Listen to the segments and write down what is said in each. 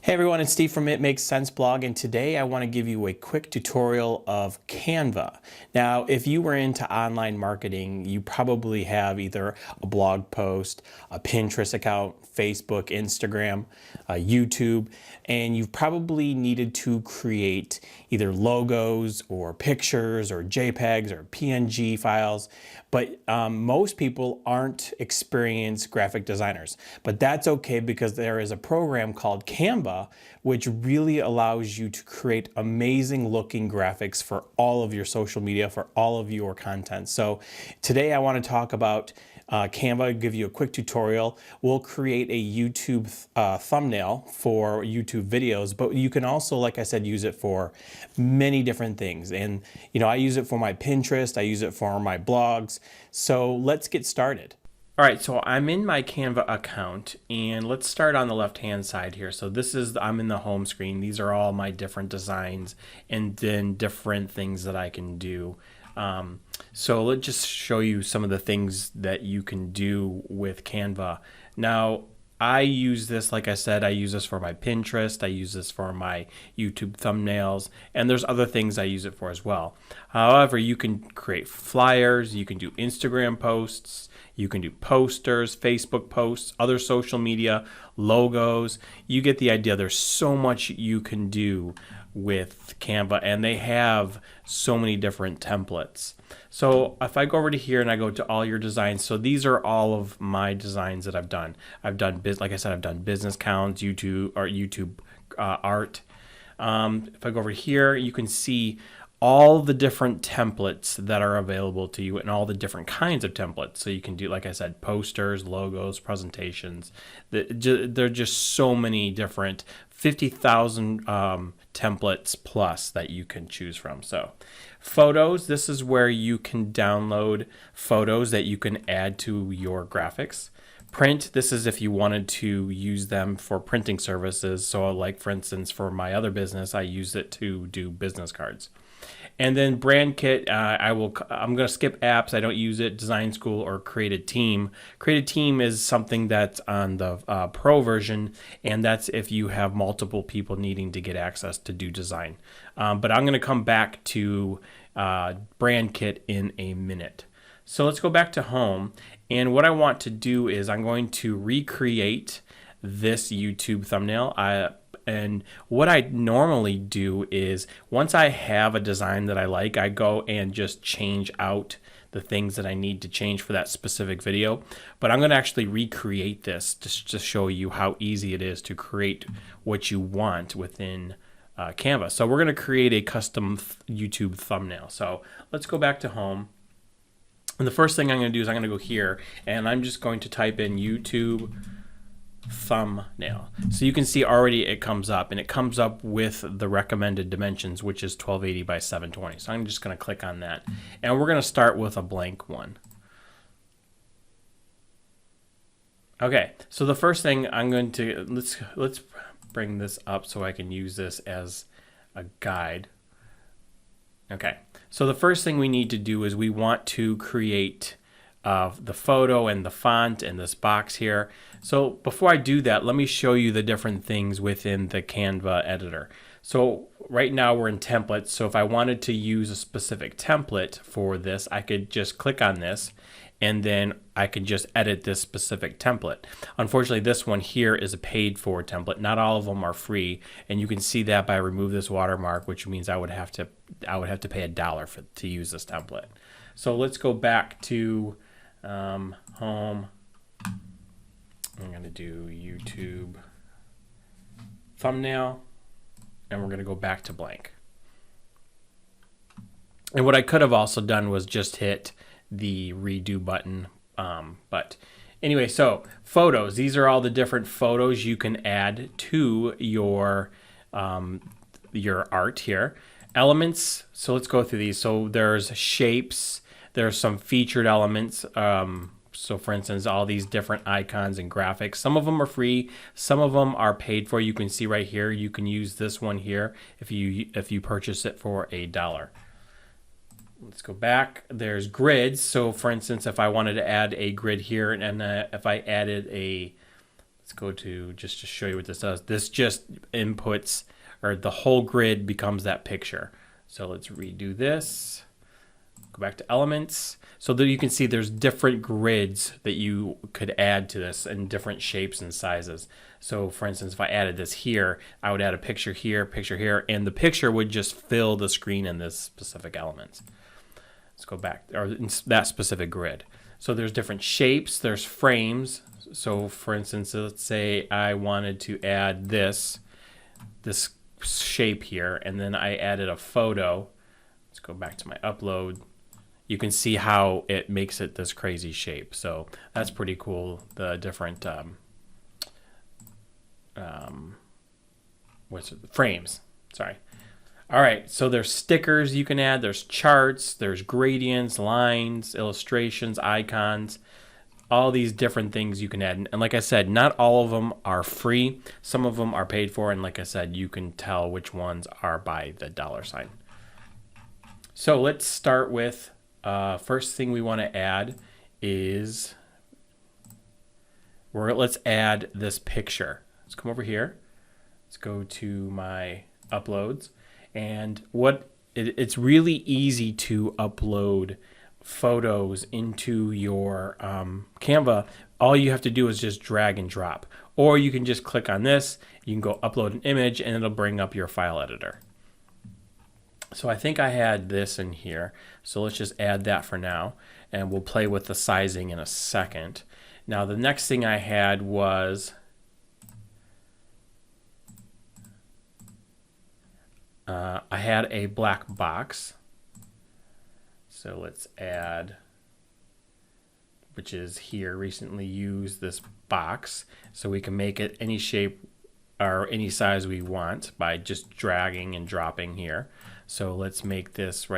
Hey everyone, it's Steve from It Makes Sense blog, and today I want to give you a quick tutorial of Canva. Now, if you were into online marketing, you probably have either a blog post, a Pinterest account, Facebook, Instagram, YouTube, and you've probably needed to create either logos or pictures or JPEGs or PNG files, but most people aren't experienced graphic designers. But that's okay because there is a program called Canva, which really allows you to create amazing looking graphics for all of your social media, for all of your content. So today I want to talk about Canva, give you a quick tutorial. We'll create a YouTube thumbnail for YouTube videos, but you can also, like I said, use it for many different things. And I use it for my Pinterest, I use it for my blogs. So let's get started. All right, so I'm in my Canva account, and let's start on the left-hand side here. So I'm in the home screen. These are all my different designs and then different things that I can do. So let's just show you some of the things that you can do with Canva. Now, I use this, like I said, I use this for my Pinterest, I use this for my YouTube thumbnails, and there's other things I use it for as well. However, you can create flyers, you can do Instagram posts, you can do posters, Facebook posts, other social media, logos. You get the idea. There's so much you can do with Canva, and they have so many different templates. So if I go over to here and I go to all your designs, so these are all of my designs that I've done. Like I said, I've done business counts, YouTube art. If I go over here, you can see all the different templates that are available to you and all the different kinds of templates. So you can do, like I said, posters, logos, presentations. There are just so many different 50,000 templates plus that you can choose from. So photos, this is where you can download photos that you can add to your graphics. Print, this is if you wanted to use them for printing services. So like for instance, for my other business, I use it to do business cards. And then brand kit, I'm going to skip apps. I don't use it. Design school or create a team. Create a team is something that's on the pro version, and that's if you have multiple people needing to get access to do design. But I'm going to come back to brand kit in a minute. So let's go back to home. And what I want to do is I'm going to recreate this YouTube thumbnail. And what I normally do is once I have a design that I like, I go and just change out the things that I need to change for that specific video. But I'm going to actually recreate this just to show you how easy it is to create what you want within Canva. So we're going to create a custom YouTube thumbnail. So let's go back to home. And the first thing I'm going to do is I'm going to go here and I'm just going to type in YouTube thumbnail. So you can see already it comes up, and it comes up with the recommended dimensions, which is 1280 by 720. So I'm just going to click on that, and we're going to start with a blank one. Okay, so the first thing I'm going to let's bring this up so I can use this as a guide. Okay, so the first thing we need to do is we want to create the photo and the font and this box here. So before I do that, let me show you the different things within the Canva editor. So right now we're in templates. So if I wanted to use a specific template for this, I could just click on this and then I could just edit this specific template. Unfortunately, this one here is a paid for template. Not all of them are free, and you can see that by remove this watermark, which means I would have to pay $1 to use this template. So let's go back to home. I'm going to do YouTube thumbnail, and we're going to go back to blank. And what I could have also done was just hit the redo button. But anyway, so photos, these are all the different photos you can add to your art here. Elements, so let's go through these. So there's shapes, there's some featured elements. So for instance, all these different icons and graphics, some of them are free, some of them are paid for. You can see right here, you can use this one here if you purchase it for $1. Let's go back. There's grids. So for instance, if I wanted to add a grid here, and if I added a let's go to just to show you what this does. This just inputs, or the whole grid becomes that picture. So let's redo this. Go back to elements. So that you can see there's different grids that you could add to this in different shapes and sizes. So for instance, if I added this here, I would add a picture here, and the picture would just fill the screen in this specific elements. Let's go back, or in that specific grid. So there's different shapes, there's frames. So for instance, let's say I wanted to add this shape here, and then I added a photo. Let's go back to my upload. You can see how it makes it this crazy shape. So that's pretty cool. The different frames. Sorry. All right. So there's stickers you can add. There's charts. There's gradients, lines, illustrations, icons. All these different things you can add. And like I said, not all of them are free. Some of them are paid for. And like I said, you can tell which ones are by the $sign. So let's start with first thing we want to add is let's add this picture. Let's come over here. Let's go to my uploads, and it's really easy to upload photos into your Canva. All you have to do is just drag and drop, or you can just click on this. You can go upload an image, and it'll bring up your file editor. So I think I had this in here. So let's just add that for now, and we'll play with the sizing in a second. Now the next thing I had was I had a black box. So let's add, which is here, recently used this box. So we can make it any shape or any size we want by just dragging and dropping here. So let's make this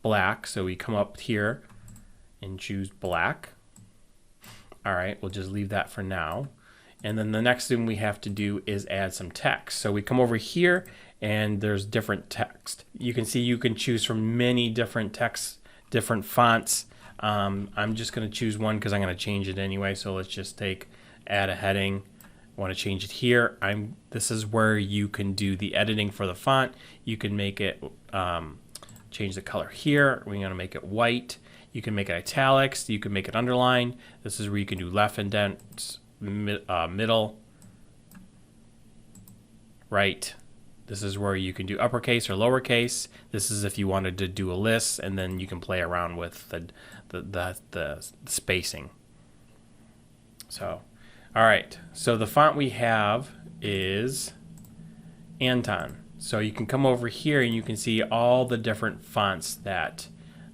black. So we come up here and choose black. All right, we'll just leave that for now. And then the next thing we have to do is add some text. So we come over here and there's different text. You can see you can choose from many different texts, different fonts. I'm just gonna choose one because I'm gonna change it anyway. So let's just add a heading. I want to change it here. This is where you can do the editing for the font. You can make it change the color here. We're going to make it white. You can make it italics. You can make it underlined. This is where you can do left indent, middle, right. This is where you can do uppercase or lowercase. This is if you wanted to do a list, and then you can play around with the spacing. So. All right, so the font we have is Anton. So you can come over here and you can see all the different fonts that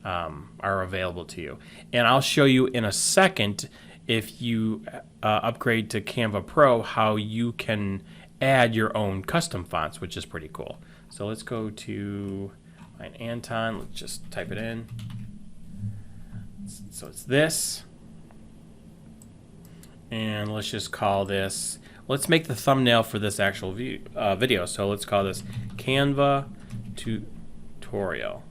are available to you. And I'll show you in a second, if you upgrade to Canva Pro, how you can add your own custom fonts, which is pretty cool. So let's go to Anton. Let's just type it in. So it's this. And let's just call this, let's make the thumbnail for this actual video. So let's call this Canva tutorial.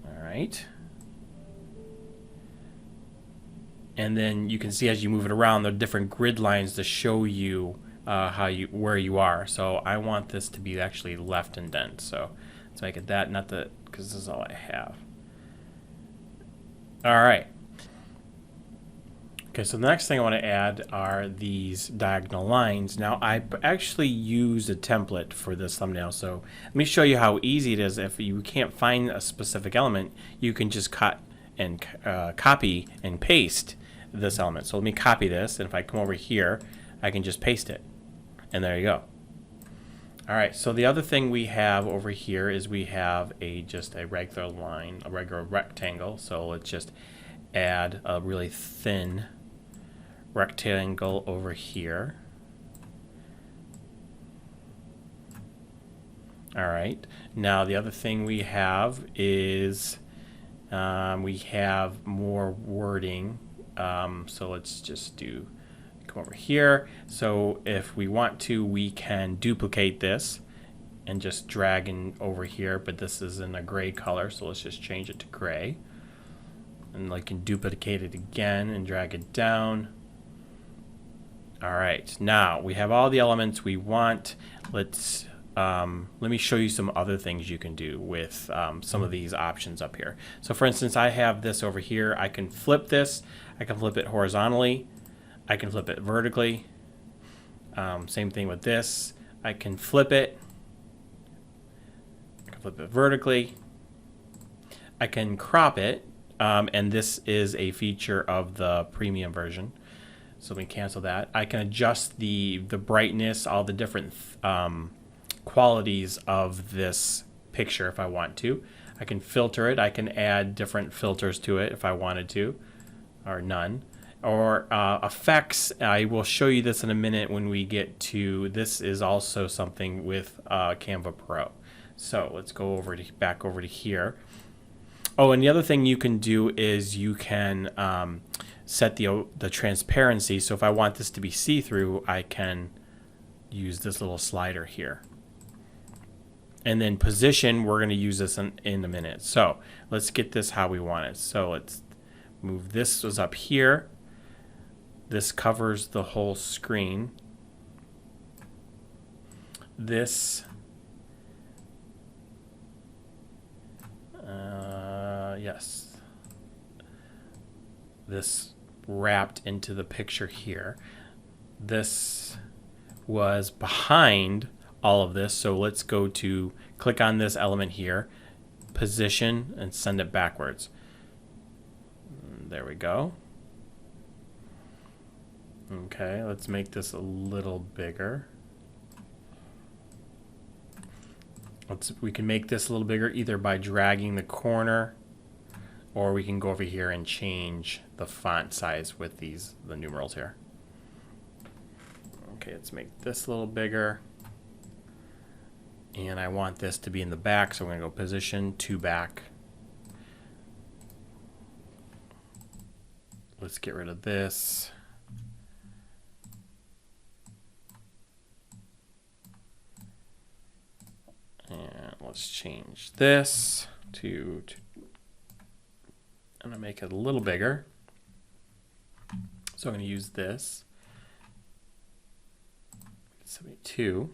All right. And then you can see as you move it around, there are different grid lines to show you where you are. So I want this to be actually left indent. So let's make it that, not the, because this is all I have. All right. Okay, so the next thing I want to add are these diagonal lines. Now, I actually used a template for this thumbnail, so let me show you how easy it is. If you can't find a specific element, you can just cut and copy and paste this element. So let me copy this, and if I come over here, I can just paste it, and there you go. All right, so the other thing we have over here is we have just a regular line, a regular rectangle. So let's just add a really thin rectangle over here. All right, now the other thing we have is we have more wording. So let's just come over here. So if we want to, we can duplicate this and just drag in over here, but this is in a gray color, so let's just change it to gray. And I can duplicate it again and drag it down. All right, now we have all the elements we want. Let me show you some other things you can do with some of these options up here. So for instance, I have this over here. I can flip this. I can flip it horizontally. I can flip it vertically. Same thing with this. I can flip it. I can flip it vertically. I can crop it. And this is a feature of the premium version. So we cancel that. I can adjust the brightness, all the different qualities of this picture if I want to. I can filter it. I can add different filters to it if I wanted to, or none. Or effects. I will show you this in a minute when we get to, this is also something with Canva Pro. So let's go back over to here. Oh, and the other thing you can do is you can set the transparency. So if I want this to be see-through, I can use this little slider here. And then position, we're going to use this in a minute. So let's get this how we want it. So let's move this was up here. This covers the whole screen. This yes, this wrapped into the picture here. This was behind all of this, so let's go to click on this element here, position, and send it backwards. There we go. Okay, let's make this a little bigger. We can make this a little bigger either by dragging the corner, or we can go over here and change the font size with the numerals here. Okay, let's make this a little bigger. And I want this to be in the back, so we're going to go position to back. Let's get rid of this. And let's change this to I'm going to make it a little bigger. So I'm going to use this. 72.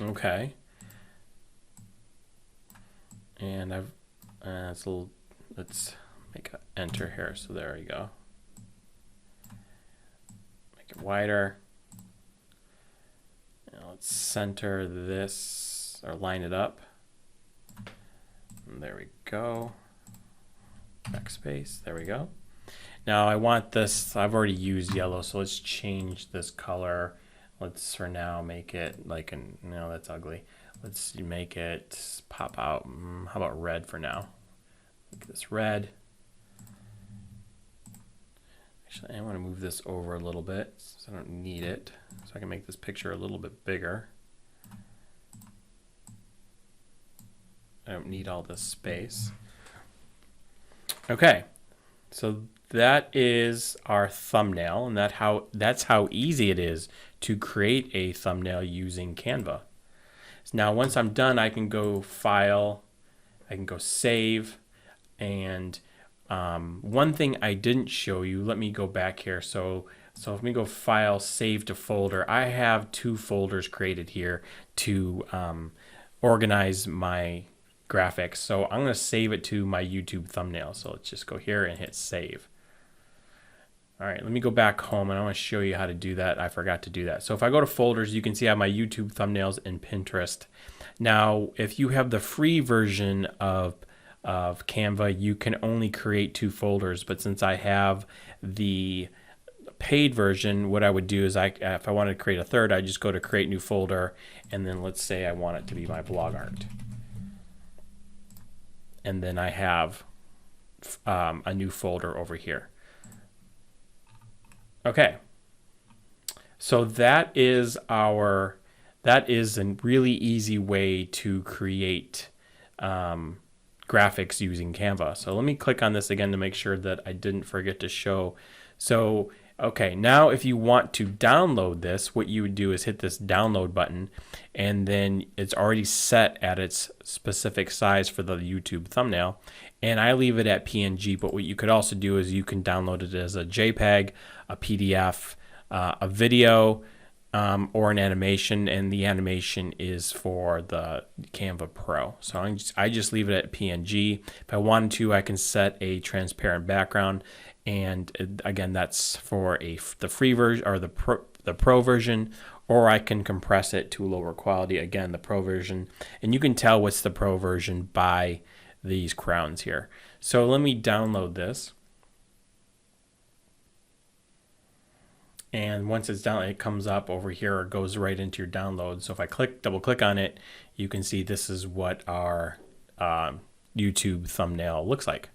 Okay. And let's make an enter here. So there we go. Make it wider. Now let's center this, or line it up. And there we go. Backspace. There we go. Now I want this, I've already used yellow, so let's change this color. Let's for now make it like no, that's ugly. Let's make it pop out. How about red for now? Look at this red. Actually, I want to move this over a little bit so I don't need it. So I can make this picture a little bit bigger. I don't need all this space. Okay, so that is our thumbnail, and that's how easy it is to create a thumbnail using Canva. Now, once I'm done, I can go File, I can go Save, and one thing I didn't show you, let me go back here. So let me go File, Save to Folder. I have 2 folders created here to organize my graphics. So I'm going to save it to my YouTube thumbnail. So let's just go here and hit Save. All right, let me go back home and I want to show you how to do that. I forgot to do that. So if I go to folders, you can see I have my YouTube thumbnails and Pinterest. Now, if you have the free version of Canva, you can only create 2 folders. But since I have the paid version, what I would do is if I wanted to create a third, I just go to create new folder. And then let's say I want it to be my blog art. And then I have a new folder over here. Okay, so that is a really easy way to create graphics using Canva. So let me click on this again to make sure that I didn't forget to show. So Okay, now if you want to download this, what you would do is hit this download button, and then it's already set at its specific size for the YouTube thumbnail. And I leave it at PNG, but what you could also do is you can download it as a JPEG, a PDF, a video, or an animation, and the animation is for the Canva Pro. So I just leave it at PNG. If I wanted to, I can set a transparent background, and again, that's for the free version or the Pro version, or I can compress it to lower quality, again, the Pro version. And you can tell what's the Pro version by these crowns here. So let me download this. And once it's down, it comes up over here or goes right into your download. So if I double click on it, you can see this is what our YouTube thumbnail looks like.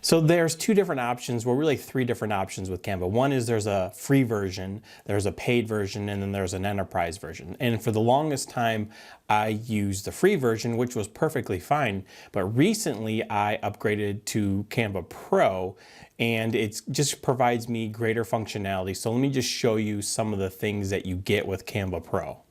So there's two different options, well really three different options with Canva. One is there's a free version, there's a paid version, and then there's an enterprise version. And for the longest time, I used the free version, which was perfectly fine. But recently I upgraded to Canva Pro, and it just provides me greater functionality. So let me just show you some of the things that you get with Canva Pro.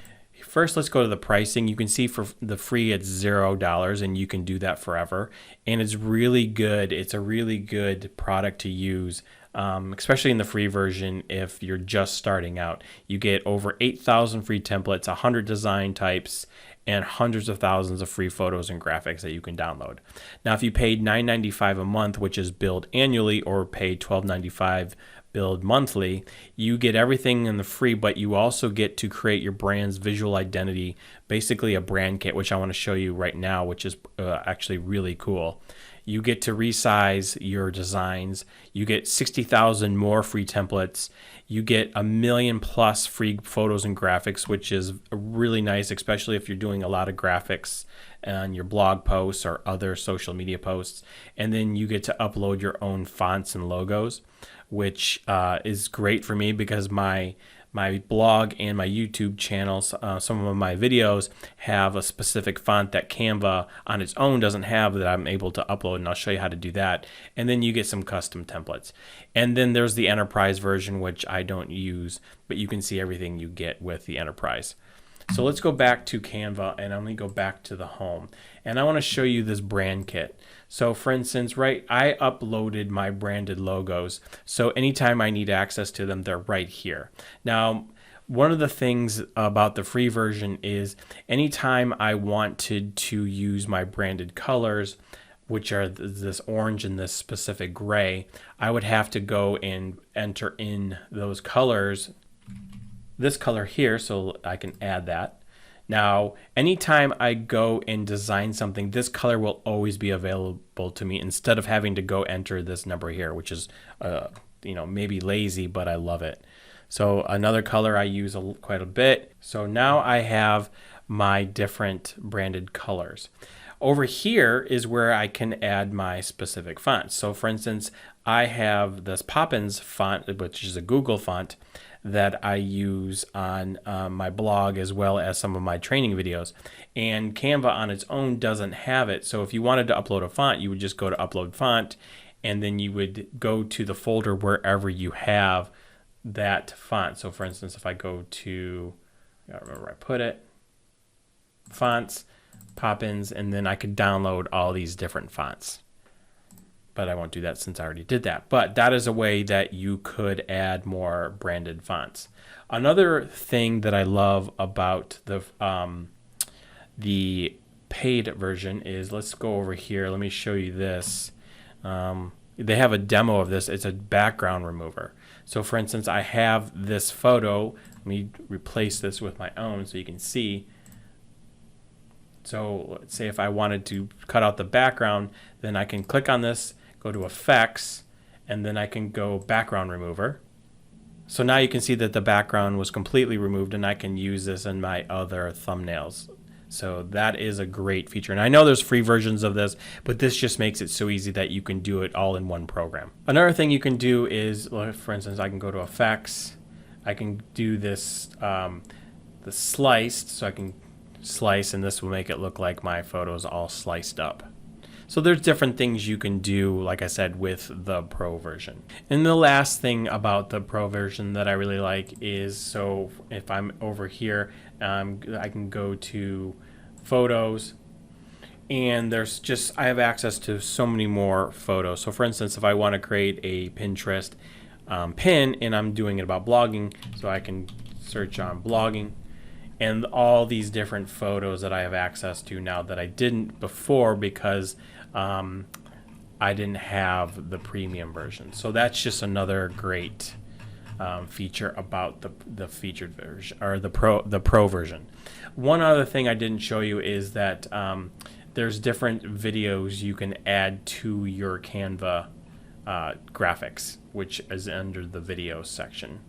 First, let's go to the pricing. You can see for the free, it's $0, and you can do that forever. And it's really good. It's a really good product to use, especially in the free version if you're just starting out. You get over 8,000 free templates, 100 design types, and hundreds of thousands of free photos and graphics that you can download. Now, if you paid $9.95 a month, which is billed annually, or paid $12.95 billed monthly, you get everything in the free, but you also get to create your brand's visual identity, basically a brand kit, which I want to show you right now, which is actually really cool. You get to resize your designs. You get 60,000 more free templates. You get 1 million plus free photos and graphics, which is really nice, especially if you're doing a lot of graphics on your blog posts or other social media posts. And then you get to upload your own fonts and logos, which is great for me because my blog and my YouTube channels, some of my videos have a specific font that Canva on its own doesn't have that I'm able to upload, and I'll show you how to do that. And then you get some custom templates. And then there's the enterprise version, which I don't use, but you can see everything you get with the enterprise. So let's go back to Canva, and I'm going to go back to the home. And I want to show you this brand kit. So for instance, I uploaded my branded logos. So anytime I need access to them, they're right here. Now, one of the things about the free version is anytime I wanted to use my branded colors, which are this orange and this specific gray, I would have to go and enter in those colors, this color here, so I can add that. Now, anytime I go and design something, this color will always be available to me instead of having to go enter this number here, which is, maybe lazy, but I love it. So another color I use quite a bit. So now I have my different branded colors. Over here is where I can add my specific fonts. So for instance, I have this Poppins font, which is a Google font, that I use on my blog as well as some of my training videos. And Canva on its own doesn't have it. So if you wanted to upload a font, you would just go to Upload Font, and then you would go to the folder wherever you have that font. So for instance, if I go to, I gotta remember where I put it, Fonts, Poppins, and then I could download all these different fonts. But I won't do that since I already did that. But that is a way that you could add more branded fonts. Another thing that I love about the paid version is, let's go over here. Let me show you this. They have a demo of this. It's a background remover. So for instance, I have this photo. Let me replace this with my own so you can see. So let's say if I wanted to cut out the background, then I can click on this, go to Effects, and then I can go Background Remover. So now you can see that the background was completely removed, and I can use this in my other thumbnails. So that is a great feature. And I know there's free versions of this, but this just makes it so easy that you can do it all in one program. Another thing you can do is, for instance, I can go to Effects. I can do this, the sliced, so I can slice, and this will make it look like my photos all sliced up. So there's different things you can do, like I said, with the Pro version. And the last thing about the Pro version that I really like is, so if I'm over here, I can go to Photos, and there's just, I have access to so many more photos. So for instance, if I want to create a Pinterest pin, and I'm doing it about blogging, so I can search on blogging, and all these different photos that I have access to now that I didn't before because I didn't have the premium version. So that's just another great feature about the featured version, or the pro version. One other thing I didn't show you is that there's different videos you can add to your Canva graphics, which is under the videos section.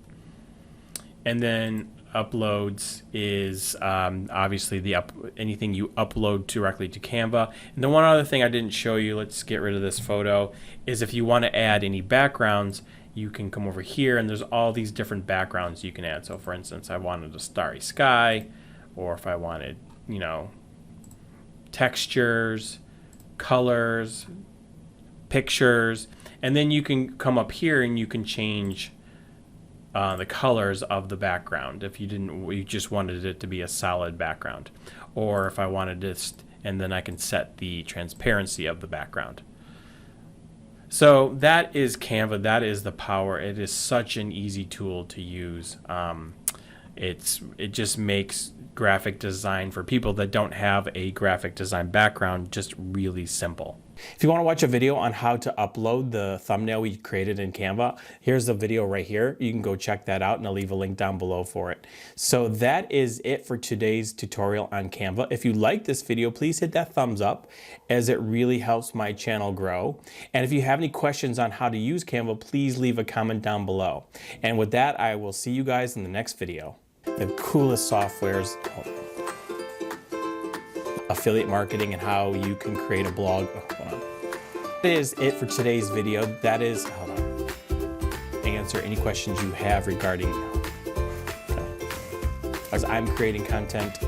And then uploads is obviously anything you upload directly to Canva. And then one other thing I didn't show you, let's get rid of this photo, is if you want to add any backgrounds, you can come over here and there's all these different backgrounds you can add. So for instance, I wanted a starry sky, or if I wanted, you know, textures, colors, pictures, and then you can come up here and you can change the colors of the background if you just wanted it to be a solid background, or if I wanted this, and then I can set the transparency of the background. So that is Canva. That is the power. It is such an easy tool to use. It just makes graphic design for people that don't have a graphic design background just really simple. If you want to watch a video on how to upload the thumbnail we created in Canva, here's the video right here. You can go check that out, and I'll leave a link down below for it. So that is it for today's tutorial on Canva. If you like this video, please hit that thumbs up, as it really helps my channel grow. And if you have any questions on how to use Canva, please leave a comment down below. And with that, I will see you guys in the next video. The coolest softwares, affiliate marketing, and how you can create a blog. Hold on. That is it for today's video. That is, hold on, answer any questions you have regarding, as I'm creating content